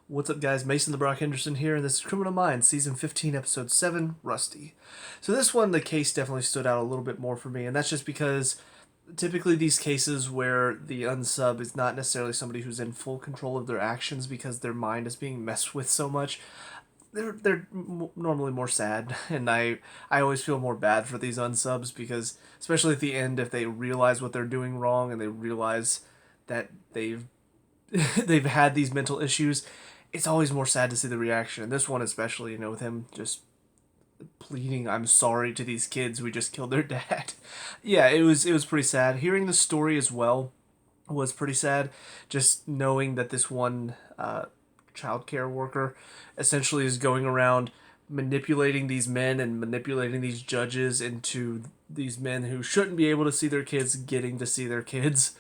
What's up, guys? Mason the Brock Henderson here, and this is Criminal Minds, Season 15, Episode 7, Rusty. So this one, the case definitely stood out a little bit more for me, and that's just because typically these cases where the unsub is not necessarily somebody who's in full control of their actions because their mind is being messed with so much, they're normally more sad, and I always feel more bad for these unsubs because, especially at the end, if they realize what they're doing wrong and they realize that they've had these mental issues, it's always more sad to see the reaction. And this one especially, with him just pleading, "I'm sorry" to these kids, we just killed their dad. Yeah, it was pretty sad. Hearing the story as well was pretty sad. Just knowing that this one child care worker essentially is going around manipulating these men and manipulating these judges into these men who shouldn't be able to see their kids getting to see their kids.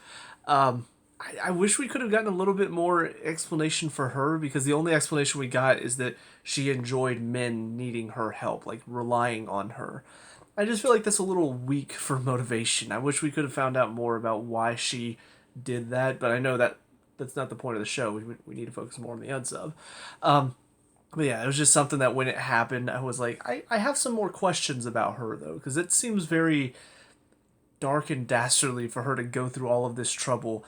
I wish we could have gotten a little bit more explanation for her, because the only explanation we got is that she enjoyed men needing her help, like relying on her. I just feel like that's a little weak for motivation. I wish we could have found out more about why she did that, but I know that that's not the point of the show. We need to focus more on the unsub. But yeah, it was just something that when it happened, I was like, I have some more questions about her, though, because it seems very dark and dastardly for her to go through all of this trouble.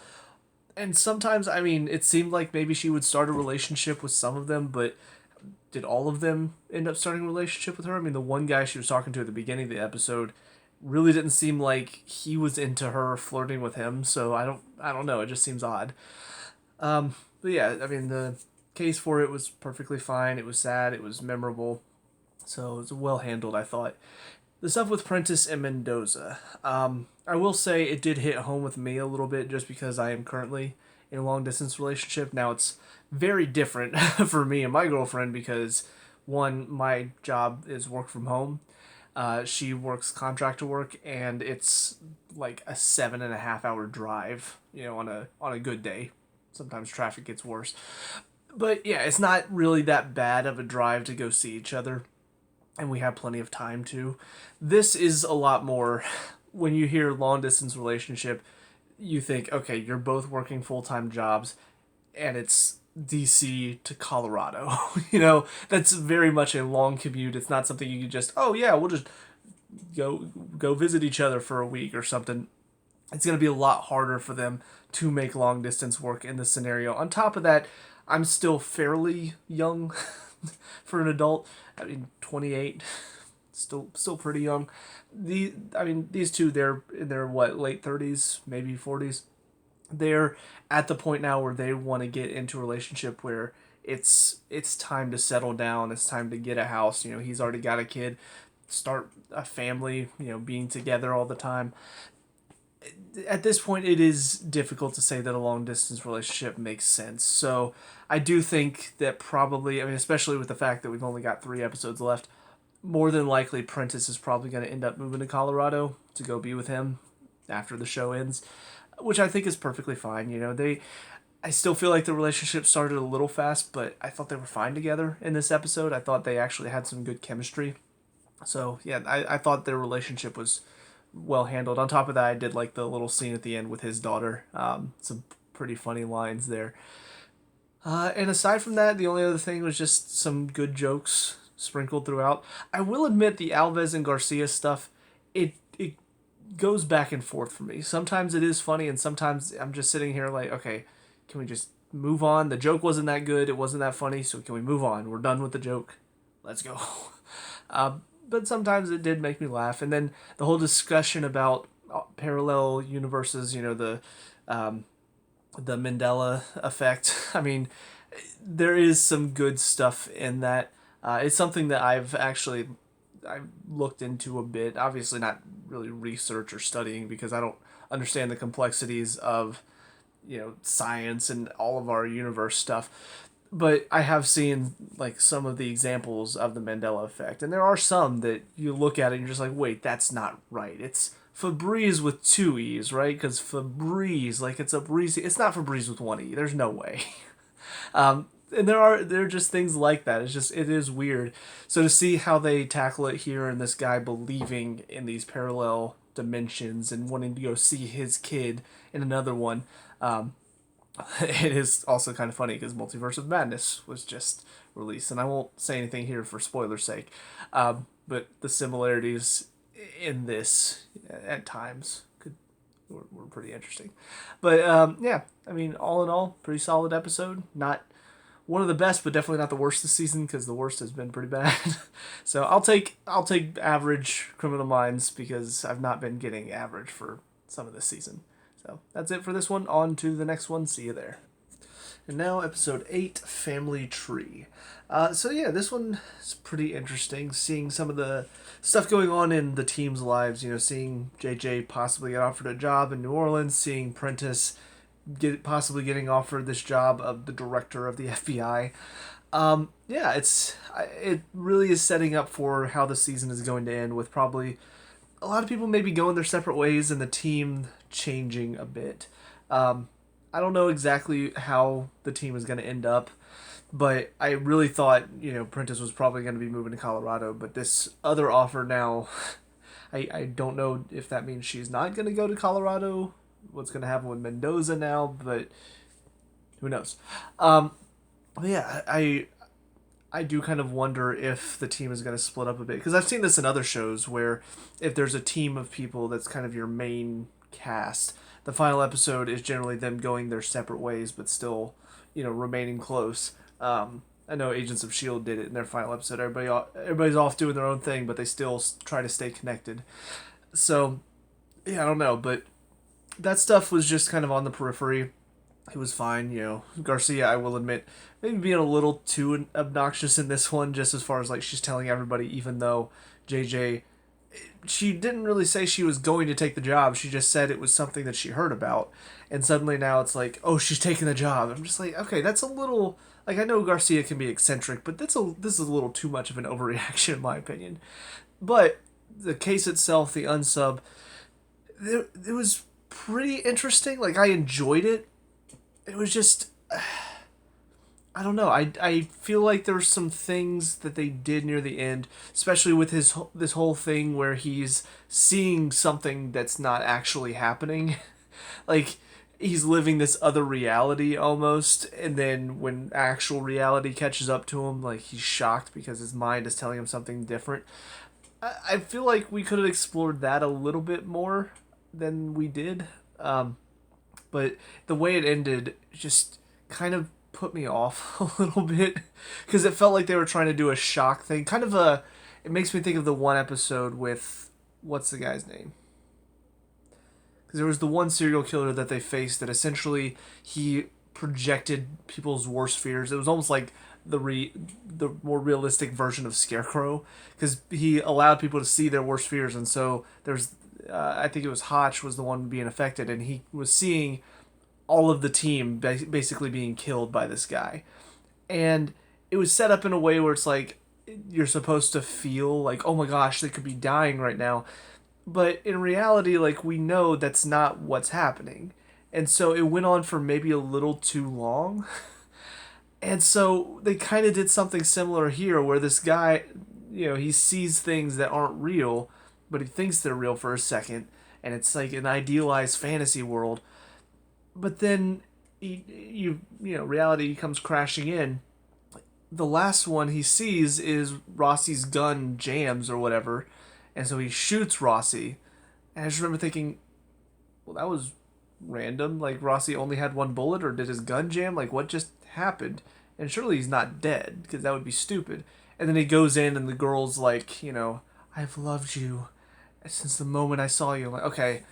And sometimes, I mean, it seemed like maybe she would start a relationship with some of them, but did all of them end up starting a relationship with her? I mean, the one guy she was talking to at the beginning of the episode really didn't seem like he was into her flirting with him, so I don't know, it just seems odd. But yeah, I mean, the case for it was perfectly fine. It was sad, it was memorable, so it was well handled, I thought. The stuff with Prentice and Mendoza. I will say it did hit home with me a little bit just because I am currently in a long distance relationship. Now it's very different for me and my girlfriend because, one, my job is work from home. She works contractor work, and it's like a 7.5 hour drive. On a good day. Sometimes traffic gets worse, but yeah, it's not really that bad of a drive to go see each other, and we have plenty of time to. This is a lot more. When you hear long distance relationship, you think, okay, you're both working full time jobs, and it's DC to Colorado. That's very much a long commute. It's not something you can just, oh yeah, we'll just go visit each other for a week or something. It's going to be a lot harder for them to make long distance work in this scenario. On top of that, I'm still fairly young for an adult. I mean, 28, still pretty young. These two, they're in their what, late 30s, maybe 40s. They're at the point now where they want to get into a relationship where it's time to settle down. It's time to get a house. He's already got a kid, start a family. Being together all the time. At this point, it is difficult to say that a long distance relationship makes sense. So I do think that probably, I mean, especially with the fact that we've only got 3 episodes left, more than likely Prentice is probably going to end up moving to Colorado to go be with him after the show ends, which I think is perfectly fine. I still feel like the relationship started a little fast, but I thought they were fine together in this episode. I thought they actually had some good chemistry. So yeah, I thought their relationship was well handled. On top of that, I did like the little scene at the end with his daughter. Some pretty funny lines there. And aside from that, the only other thing was just some good jokes sprinkled throughout. I will admit the Alves and Garcia stuff, it goes back and forth for me. Sometimes it is funny, and sometimes I'm just sitting here like, okay, can we just move on? The joke wasn't that good. It wasn't that funny. So can we move on? We're done with the joke. Let's go. But sometimes it did make me laugh. And then the whole discussion about parallel universes, the Mandela effect. I mean, there is some good stuff in that. It's something that I've looked into a bit. Obviously, not really research or studying because I don't understand the complexities of science and all of our universe stuff. But I have seen like some of the examples of the Mandela effect, and there are some that you look at it and you're just like, wait, that's not right. It's Febreze with two e's, right? Because Febreze, like it's a breezy. It's not Febreze with one e. There's no way. And there are just things like that. It is weird. So to see how they tackle it here, and this guy believing in these parallel dimensions and wanting to go see his kid in another one, It is also kind of funny because Multiverse of Madness was just released, and I won't say anything here for spoiler's sake, but the similarities in this at times were pretty interesting. But yeah, I mean, all in all, pretty solid episode. Not one of the best, but definitely not the worst this season because the worst has been pretty bad. So I'll take average Criminal Minds because I've not been getting average for some of this season. So that's it for this one. On to the next one. See you there. And now episode 8, Family Tree. So yeah, this one is pretty interesting. Seeing some of the stuff going on in the team's lives. Seeing JJ possibly get offered a job in New Orleans. Seeing Prentice possibly getting offered this job of the director of the FBI. Yeah, it really is setting up for how the season is going to end with probably a lot of people maybe going their separate ways and the team changing a bit. I don't know exactly how the team is going to end up, but I really thought, Prentice was probably going to be moving to Colorado, but this other offer now, I don't know if that means she's not going to go to Colorado, what's going to happen with Mendoza now, but who knows. But yeah, I do kind of wonder if the team is going to split up a bit, because I've seen this in other shows where if there's a team of people that's kind of your main cast, the final episode is generally them going their separate ways, but still, remaining close. I know Agents of S.H.I.E.L.D. did it in their final episode. Everybody's off doing their own thing, but they still try to stay connected. So, yeah, I don't know, but that stuff was just kind of on the periphery. It was fine. Garcia, I will admit, maybe being a little too obnoxious in this one, just as far as, like, she's telling everybody, even though JJ, she didn't really say she was going to take the job. She just said it was something that she heard about. And suddenly now it's like, oh, she's taking the job. I'm just like, okay, that's a little... Like, I know Garcia can be eccentric, but this is a little too much of an overreaction, in my opinion. But the case itself, the unsub, it was pretty interesting. Like, I enjoyed it. It was just... I don't know. I feel like there were some things that they did near the end, especially with this whole thing where he's seeing something that's not actually happening. Like, he's living this other reality almost, and then when actual reality catches up to him, like, he's shocked because his mind is telling him something different. I feel like we could have explored that a little bit more than we did. But the way it ended just kind of put me off a little bit because it felt like they were trying to do a shock thing. It makes me think of the one episode with, what's the guy's name? Because there was the one serial killer that they faced that essentially he projected people's worst fears. It was almost like the more realistic version of Scarecrow because he allowed people to see their worst fears, and so there's I think it was Hotch was the one being affected, and he was seeing all of the team basically being killed by this guy. And it was set up in a way where it's like you're supposed to feel like, oh my gosh, they could be dying right now. But in reality, like, we know that's not what's happening. And so it went on for maybe a little too long. And so they kind of did something similar here where this guy, he sees things that aren't real, but he thinks they're real for a second. And it's like an idealized fantasy world. But then reality comes crashing in. The last one he sees is Rossi's gun jams or whatever, and so he shoots Rossi. And I just remember thinking, well, that was random. Like, Rossi only had one bullet, or did his gun jam? Like, what just happened? And surely he's not dead, because that would be stupid. And then he goes in, and the girl's like, I've loved you since the moment I saw you. I'm like, okay,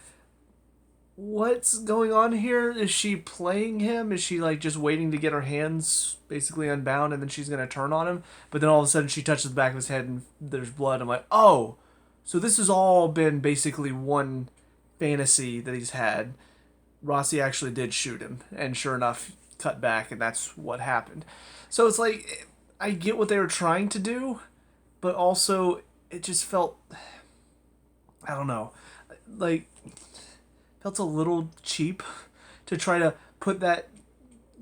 what's going on here? Is she playing him? Is she, like, just waiting to get her hands basically unbound and then she's gonna turn on him? But then all of a sudden she touches the back of his head and there's blood. I'm like, oh, so this has all been basically one fantasy that he's had. Rossi actually did shoot him, and sure enough, cut back, and that's what happened. So it's like, I get what they were trying to do, but also it just felt, I don't know, like, felt a little cheap to try to put that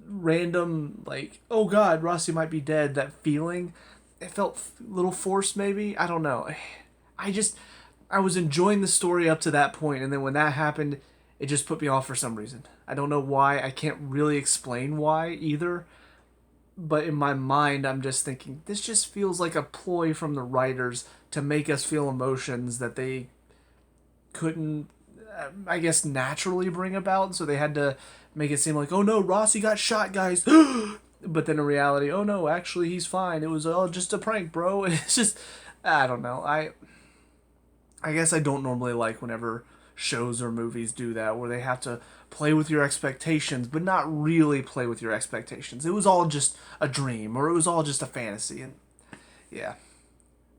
random, like, oh god, Rossi might be dead, that feeling. It felt a little forced, maybe. I don't know. I was enjoying the story up to that point, and then when that happened, it just put me off for some reason. I don't know why. I can't really explain why either. But in my mind, I'm just thinking, this just feels like a ploy from the writers to make us feel emotions that they couldn't, I guess, naturally bring about. So they had to make it seem like, oh no, Rossi got shot, guys. But then in reality, oh no, actually he's fine. It was all just a prank, bro. It's just, I don't know. I guess I don't normally like whenever shows or movies do that, where they have to play with your expectations, but not really play with your expectations. It was all just a dream, or it was all just a fantasy. And yeah,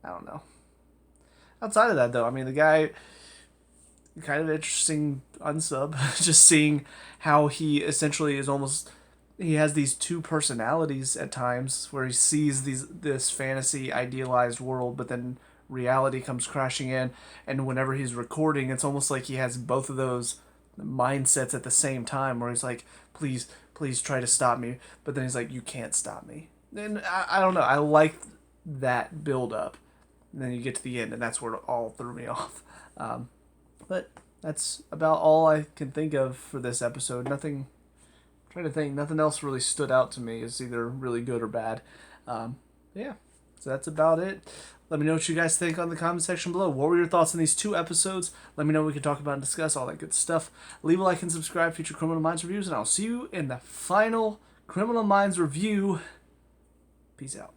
I don't know. Outside of that, though, I mean, the guy, kind of interesting unsub, just seeing how he essentially is almost, he has these two personalities at times where he sees this fantasy idealized world, but then reality comes crashing in, and whenever he's recording, it's almost like he has both of those mindsets at the same time, where he's like, please try to stop me, but then he's like, you can't stop me. And I don't know, I like that build up, and then you get to the end, and that's where it all threw me off. But that's about all I can think of for this episode. Nothing, I'm trying to think, nothing else really stood out to me as either really good or bad. Yeah, so that's about it. Let me know what you guys think on the comment section below. What were your thoughts on these two episodes? Let me know what we can talk about and discuss, all that good stuff. Leave a like and subscribe for future Criminal Minds reviews, and I'll see you in the final Criminal Minds review. Peace out.